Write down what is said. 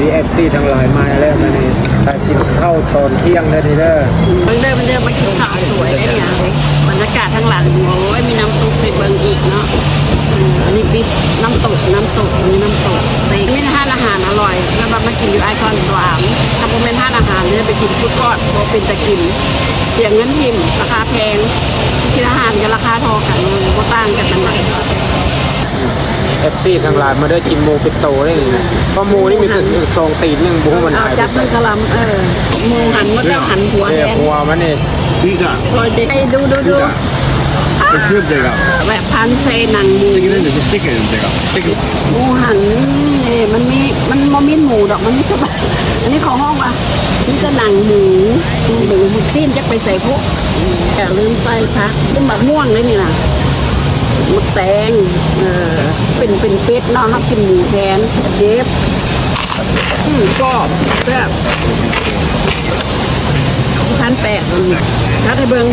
ดีเอฟซีทั้งหลายมาแล้วมานี่ถ้ากินข้าวตอนเที่ยงได้ทีเด้อ มันเดินมากินข้าวสวยได้เนี่ยบรรยากาศทั้งหลังโอ้ยมีน้ำตกไปเบิ่งอีกเนาะอันนี้ปิดน้ำตกมีน้ำตกเต็มไม่ห้านอาหารอร่อยแล้วมากินอยู่ไอคอนสวามถ้าผมเป็นห้านอาหารเนี่ยไปกินฟุตกอดเพราะเป็นตะกินเสียเงินทิมราคาแพงกินอาหารกับราคาทอกันก็ต่างกันไหน เอฟซีทั้งหลายมาเด้อกินหมูเป็ดโตได้ยังไงเพราะหมูนี่มีแต่ทรงตีนนึงบูมัน เอา หาย จับมันกระลำหมูหันมันแล้วหันหัว เรีย แท ก น หัวมันนี่ Pizza. โรยเด็กดู Det är kul det där. แบบพันเซหนังหมู Sticker in det så sticker det inte. Sticker. หมูหันนี่มันมีหมูดอกมันไม่สบายอันนี้ของห้องว่ะนี่ก็หนังหมูซีนจะไปใส่พวกแต่ลืมใส่พักเป็นแบบม่วงเลยนี่นะหมดแตงเป็นเป็ดเนาะครับกินหมูแทนเย็บกรอบแบบท่านแปะถ้าได้เบิ้ง